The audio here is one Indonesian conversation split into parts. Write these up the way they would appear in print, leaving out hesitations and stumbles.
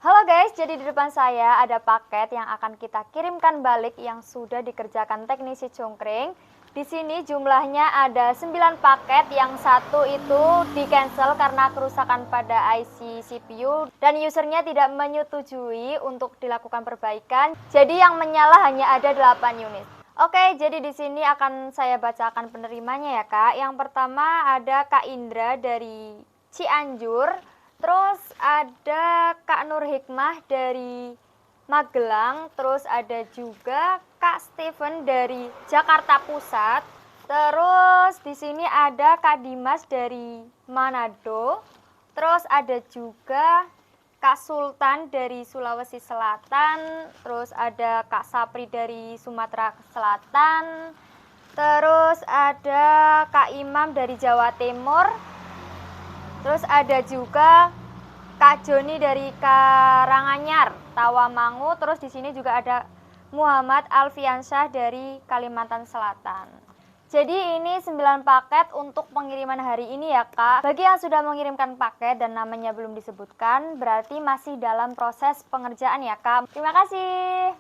Halo guys, jadi di depan saya ada paket yang akan kita kirimkan balik yang sudah dikerjakan teknisi cungkring. Di sini jumlahnya ada 9 paket, yang satu itu di cancel karena kerusakan pada IC CPU dan usernya tidak menyetujui untuk dilakukan perbaikan. Jadi yang menyala hanya ada 8 unit. Oke, jadi di sini akan saya bacakan penerimanya ya Kak. Yang pertama ada Kak Indra dari Cianjur. Terus ada Kak Nur Hikmah dari Magelang, terus ada juga Kak Steven dari Jakarta Pusat. Terus di sini ada Kak Dimas dari Manado. Terus ada juga Kak Sultan dari Sulawesi Selatan. Terus ada Kak Sapri dari Sumatera Selatan. Terus ada Kak Imam dari Jawa Timur. Terus ada juga Kak Joni dari Karanganyar, Tawamangu. Terus di sini juga ada Muhammad Alfiansyah dari Kalimantan Selatan. Jadi ini 9 paket untuk pengiriman hari ini ya Kak. Bagi yang sudah mengirimkan paket dan namanya belum disebutkan, berarti masih dalam proses pengerjaan ya Kak. Terima kasih.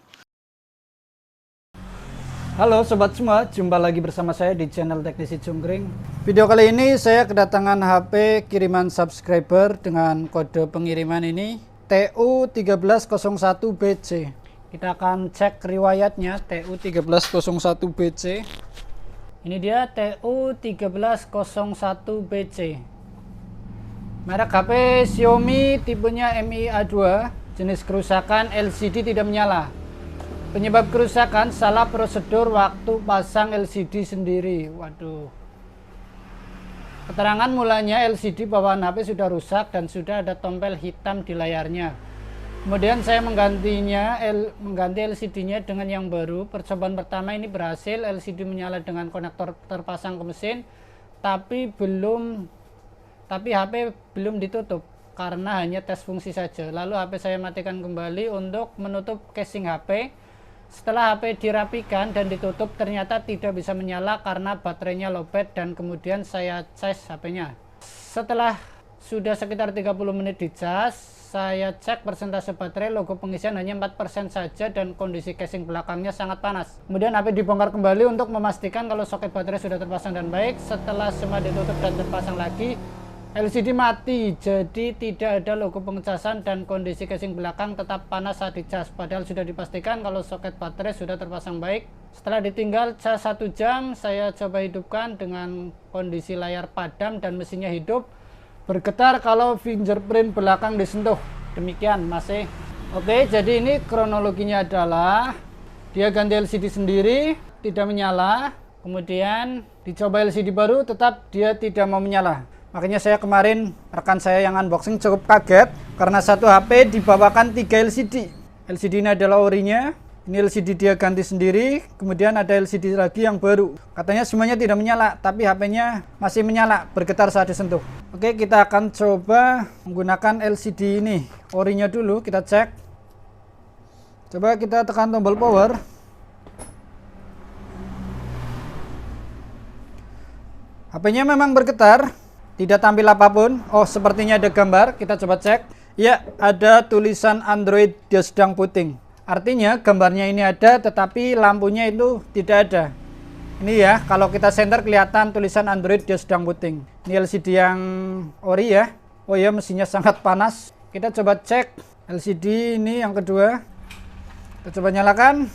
Halo sobat semua, jumpa lagi bersama saya di channel Teknisi Cungkring. Video kali ini saya kedatangan HP kiriman subscriber dengan kode pengiriman ini TU1301BC. Kita akan cek riwayatnya TU1301BC. Ini dia TU1301BC. Merek HP Xiaomi, tipenya Mi A2, jenis kerusakan LCD tidak menyala. Penyebab kerusakan salah prosedur waktu pasang LCD sendiri. Waduh. Keterangan mulanya LCD bawaan HP sudah rusak dan sudah ada tompel hitam di layarnya. Kemudian saya mengganti LCD-nya dengan yang baru. Percobaan pertama ini berhasil, LCD menyala dengan konektor terpasang ke mesin, tapi HP belum ditutup karena hanya tes fungsi saja. Lalu HP saya matikan kembali untuk menutup casing HP. Setelah HP dirapikan dan ditutup, ternyata tidak bisa menyala karena baterainya lowbat, dan kemudian saya cas HP-nya. Setelah sudah sekitar 30 menit dicas, saya cek persentase baterai, logo pengisian hanya 4% saja dan kondisi casing belakangnya sangat panas. Kemudian HP dibongkar kembali untuk memastikan kalau soket baterai sudah terpasang dan baik. Setelah semua ditutup dan terpasang lagi, LCD mati, jadi tidak ada logo pengecasan dan kondisi casing belakang tetap panas saat dicas, padahal sudah dipastikan kalau soket baterai sudah terpasang baik. Setelah ditinggal cas 1 jam, saya coba hidupkan dengan kondisi layar padam dan mesinnya hidup, bergetar kalau fingerprint belakang disentuh. Demikian masih oke. Jadi ini kronologinya adalah dia ganti LCD sendiri, tidak menyala, kemudian dicoba LCD baru, tetap dia tidak mau menyala. Makanya saya kemarin, rekan saya yang unboxing cukup kaget karena satu HP dibawakan 3 LCD. LCD ini adalah orinya, ini LCD dia ganti sendiri, kemudian ada LCD lagi yang baru. Katanya semuanya tidak menyala, tapi HP-nya masih menyala, bergetar saat disentuh. Oke, kita akan coba menggunakan LCD ini. Orinya dulu kita cek. Coba kita tekan tombol power. HP-nya memang bergetar. Tidak tampil apapun. Oh, sepertinya ada gambar. Kita coba cek. Ya, ada tulisan Android dia sedang booting. Artinya gambarnya ini ada, tetapi lampunya itu tidak ada. Ini ya, kalau kita senter kelihatan tulisan Android dia sedang booting. Ini LCD yang ori ya. Oh ya, mesinnya sangat panas. Kita coba cek LCD ini yang kedua. Kita coba nyalakan.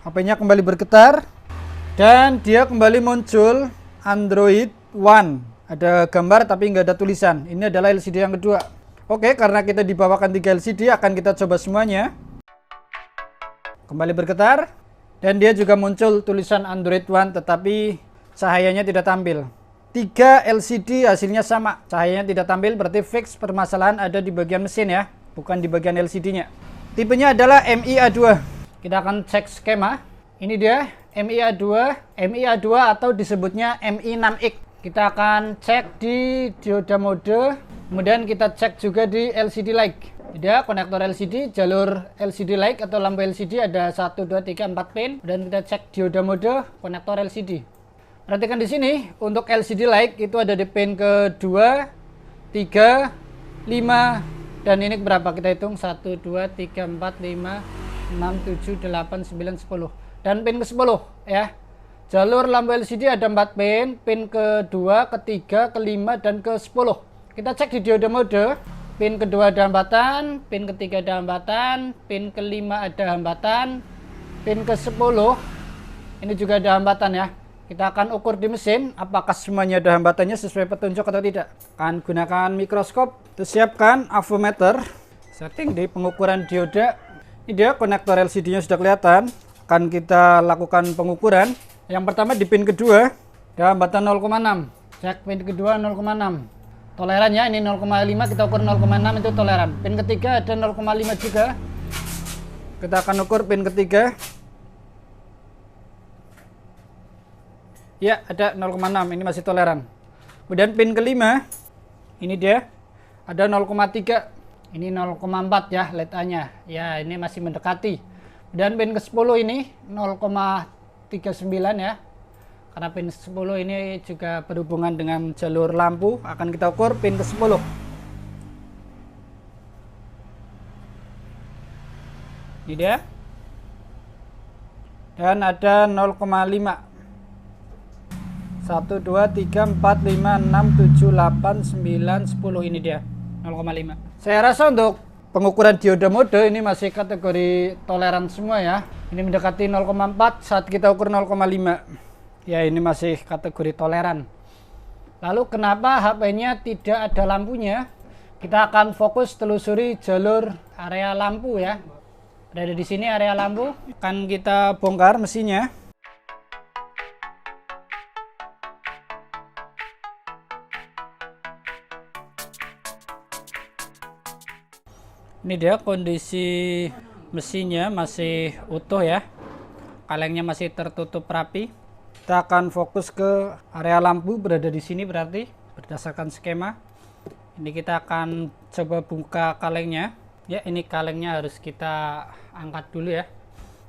HP-nya kembali bergetar. Dan dia kembali muncul Android One. Ada gambar tapi nggak ada tulisan. Ini adalah LCD yang kedua. Oke, karena kita dibawakan 3 LCD, akan kita coba semuanya. Kembali bergetar. Dan dia juga muncul tulisan Android One, tetapi cahayanya tidak tampil. 3 LCD hasilnya sama. Cahayanya tidak tampil, berarti fix permasalahan ada di bagian mesin ya, bukan di bagian LCD-nya. Tipenya adalah Mi A2. Kita akan cek skema. Ini dia Mi A2 atau disebutnya Mi6X. Kita akan cek di dioda mode, kemudian kita cek juga di LCD light. Dia konektor LCD, jalur LCD light atau lampu LCD ada 1, 2, 3, 4 pin. Dan kita cek dioda mode konektor LCD. Perhatikan di sini untuk LCD light itu ada di pin kedua, 3, 5, Dan ini berapa? Kita hitung 1, 2, 3, 4, 5, 6, 7, 8, 9, 10. Dan pin ke-10 ya. Jalur lampu LCD ada 4 pin. Pin kedua, ketiga, kelima, dan ke-10. Kita cek di diode mode. Pin kedua ada hambatan, pin ketiga ada hambatan, pin kelima ada hambatan, pin ke-10 ini juga ada hambatan ya. Kita akan ukur di mesin apakah semuanya ada hambatannya sesuai petunjuk atau tidak. Akan gunakan mikroskop. Terus siapkan avometer. Setting di pengukuran diode. Ini dia konektor LCD-nya sudah kelihatan. Akan kita lakukan pengukuran. Yang pertama di pin kedua ada hambatan 0,6. Cek pin kedua 0,6. Tolerannya ini 0,5, kita ukur 0,6 itu toleran. Pin ketiga ada 0,5 juga. Kita akan ukur pin ketiga. Ya, ada 0,6, ini masih toleran. Kemudian pin kelima, ini dia, ada 0,3. Ini 0,4 ya LED-nya. Ya, ini masih mendekati. Dan pin ke-10 ini 0,39 ya. Karena pin 10 ini juga berhubungan dengan jalur lampu, akan kita ukur pin ke-10. Ini dia. Dan ada 0,5. 1, 2, 3, 4, 5, 6, 7, 8, 9, 10. Ini dia 0,5. Saya rasa untuk pengukuran diode mode ini masih kategori toleran semua ya. Ini mendekati 0,4 saat kita ukur 0,5. Ya, ini masih kategori toleran. Lalu kenapa HP-nya tidak ada lampunya? Kita akan fokus telusuri jalur area lampu ya. Ada di sini area lampu. Akan kita bongkar mesinnya. Ini dia kondisi mesinnya masih utuh ya. Kalengnya masih tertutup rapi. Kita akan fokus ke area lampu berada di sini berarti berdasarkan skema. Ini kita akan coba buka kalengnya. Ya, ini kalengnya harus kita angkat dulu ya.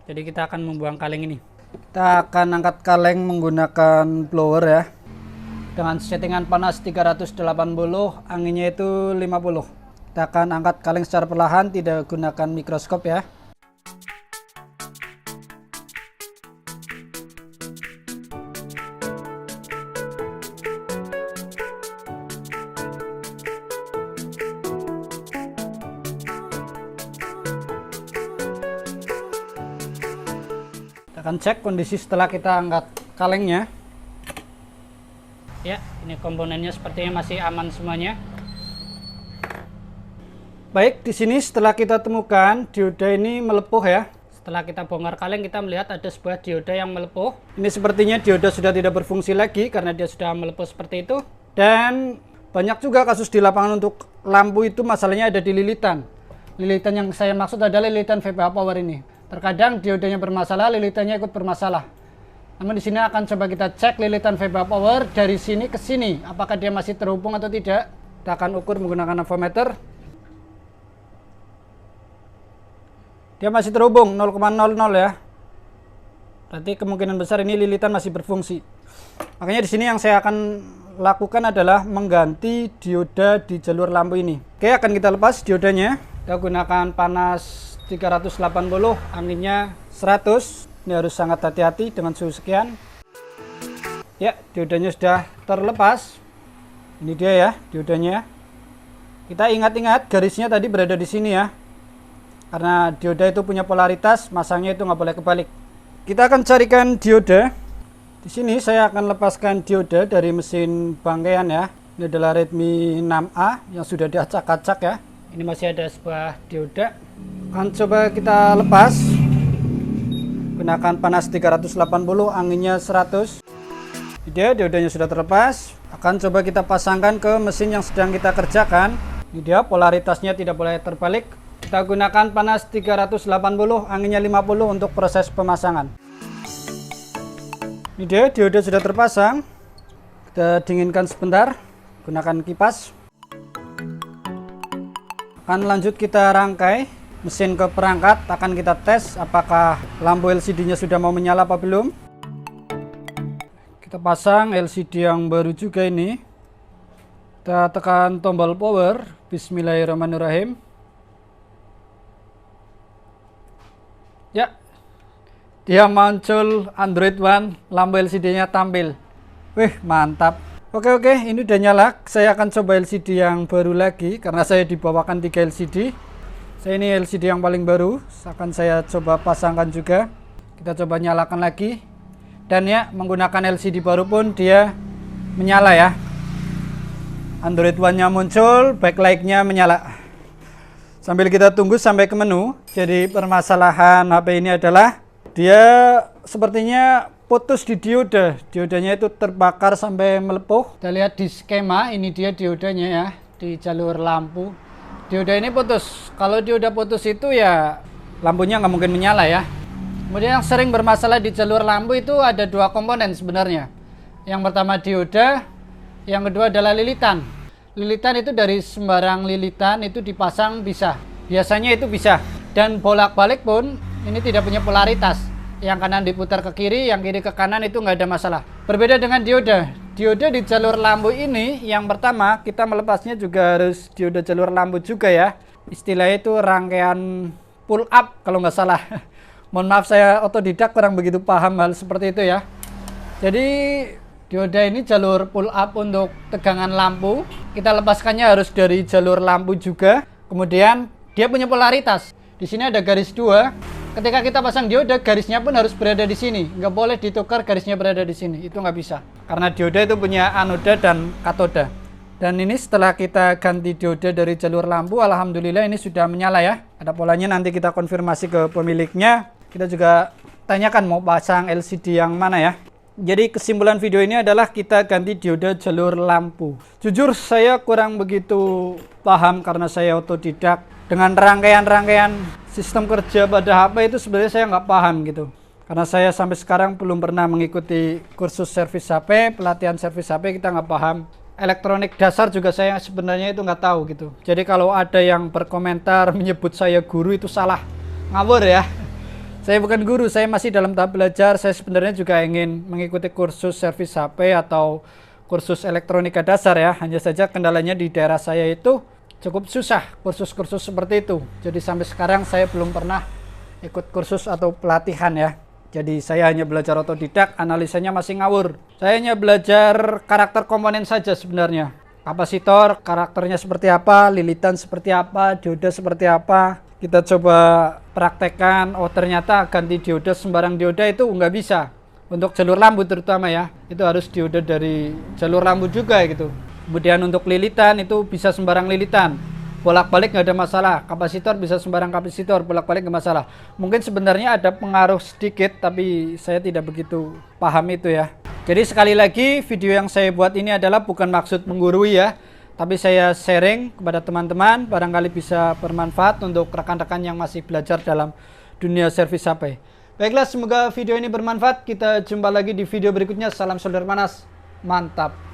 Jadi kita akan membuang kaleng ini. Kita akan angkat kaleng menggunakan blower ya. Dengan settingan panas 380, anginnya itu 50. Kita akan angkat kaleng secara perlahan, tidak gunakan mikroskop ya. Kita akan cek kondisi setelah kita angkat kalengnya. Ya, ini komponennya sepertinya masih aman semuanya. Baik, di sini setelah kita temukan dioda ini melepuh ya. Setelah kita bongkar kaleng, kita melihat ada sebuah dioda yang melepuh. Ini sepertinya dioda sudah tidak berfungsi lagi karena dia sudah melepuh seperti itu. Dan banyak juga kasus di lapangan untuk lampu itu masalahnya ada di lilitan. Lilitan yang saya maksud adalah lilitan VPH power ini. Terkadang diodanya bermasalah, lilitannya ikut bermasalah. Namun di sini akan coba kita cek lilitan VPH power dari sini ke sini, apakah dia masih terhubung atau tidak. Kita akan ukur menggunakan avometer. Dia masih terhubung 0,00 ya. Berarti kemungkinan besar ini lilitan masih berfungsi. Makanya di sini yang saya akan lakukan adalah mengganti dioda di jalur lampu ini. Oke, akan kita lepas diodanya. Kita gunakan panas 380, anginnya 100. Ini harus sangat hati-hati dengan suhu sekian. Ya, diodanya sudah terlepas. Ini dia ya, diodanya. Kita ingat-ingat garisnya tadi berada di sini ya. Karena dioda itu punya polaritas, masangnya itu nggak boleh kebalik. Kita akan carikan dioda. Di sini saya akan lepaskan dioda dari mesin bangkaian ya. Ini adalah Redmi 6A yang sudah diacak-acak ya. Ini masih ada sebuah dioda. Akan coba kita lepas. Gunakan panas 380, anginnya 100. Dia diodanya sudah terlepas. Akan coba kita pasangkan ke mesin yang sedang kita kerjakan. Ini dia, polaritasnya tidak boleh terbalik. Kita gunakan panas 380, anginnya 50 untuk proses pemasangan. Ini dia, dioda sudah terpasang. Kita dinginkan sebentar, gunakan kipas. Akan lanjut kita rangkai mesin ke perangkat, akan kita tes apakah lampu LCD-nya sudah mau menyala apa belum. Kita pasang LCD yang baru juga ini. Kita tekan tombol power. Bismillahirrahmanirrahim. Ya, dia muncul Android One, lampu LCD-nya tampil. Wih, mantap. Oke, ini udah nyala. Saya akan coba LCD yang baru lagi karena saya dibawakan 3 LCD. Saya ini LCD yang paling baru, akan saya coba pasangkan juga. Kita coba nyalakan lagi. Dan ya, menggunakan LCD baru pun dia menyala ya. Android One-nya muncul, backlight-nya menyala. Sambil kita tunggu sampai ke menu. Jadi permasalahan HP ini adalah dia sepertinya putus di dioda. Diodanya itu terbakar sampai melepuh. Kita lihat di skema, ini dia diodanya ya, di jalur lampu. Dioda ini putus. Kalau dioda putus itu ya lampunya nggak mungkin menyala ya. Kemudian yang sering bermasalah di jalur lampu itu ada 2 komponen sebenarnya. Yang pertama dioda, yang kedua adalah lilitan. Lilitan itu dari sembarang lilitan itu dipasang bisa. Biasanya itu bisa. Dan bolak-balik pun ini tidak punya polaritas. Yang kanan diputar ke kiri, yang kiri ke kanan itu nggak ada masalah. Berbeda dengan dioda. Dioda di jalur lampu ini, yang pertama kita melepasnya juga harus dioda jalur lampu juga ya. Istilahnya itu rangkaian pull up kalau nggak salah. Mohon maaf, saya otodidak kurang begitu paham hal seperti itu ya. Jadi dioda ini jalur pull up untuk tegangan lampu. Kita lepaskannya harus dari jalur lampu juga. Kemudian dia punya polaritas. Di sini ada garis 2. Ketika kita pasang dioda, garisnya pun harus berada di sini. Nggak boleh ditukar garisnya berada di sini. Itu nggak bisa. Karena dioda itu punya anoda dan katoda. Dan ini setelah kita ganti dioda dari jalur lampu, alhamdulillah ini sudah menyala ya. Ada polanya, nanti kita konfirmasi ke pemiliknya. Kita juga tanyakan mau pasang LCD yang mana ya. Jadi kesimpulan video ini adalah kita ganti dioda jalur lampu. Jujur saya kurang begitu paham karena saya otodidak. Dengan rangkaian-rangkaian sistem kerja pada HP itu sebenarnya saya nggak paham gitu. Karena saya sampai sekarang belum pernah mengikuti kursus servis HP, pelatihan servis HP, kita nggak paham. Elektronik dasar juga saya sebenarnya itu nggak tahu gitu. Jadi kalau ada yang berkomentar menyebut saya guru itu salah, ngawur ya. Saya bukan guru, saya masih dalam tahap belajar. Saya sebenarnya juga ingin mengikuti kursus servis HP atau kursus elektronika dasar ya. Hanya saja kendalanya di daerah saya itu cukup susah kursus-kursus seperti itu. Jadi sampai sekarang saya belum pernah ikut kursus atau pelatihan ya. Jadi saya hanya belajar otodidak, analisanya masih ngawur. Saya hanya belajar karakter komponen saja sebenarnya. Kapasitor, karakternya seperti apa, lilitan seperti apa, dioda seperti apa. Kita coba praktekkan, oh ternyata ganti dioda sembarang dioda itu nggak bisa. Untuk jalur lampu terutama ya, itu harus dioda dari jalur lampu juga gitu. Kemudian untuk lilitan itu bisa sembarang lilitan. Bolak-balik nggak ada masalah. Kapasitor bisa sembarang kapasitor, bolak-balik nggak masalah. Mungkin sebenarnya ada pengaruh sedikit, tapi saya tidak begitu paham itu ya. Jadi sekali lagi video yang saya buat ini adalah bukan maksud menggurui ya. Tapi saya sharing kepada teman-teman, barangkali bisa bermanfaat untuk rekan-rekan yang masih belajar dalam dunia servis HP. Baiklah, semoga video ini bermanfaat. Kita jumpa lagi di video berikutnya. Salam solder panas, mantap.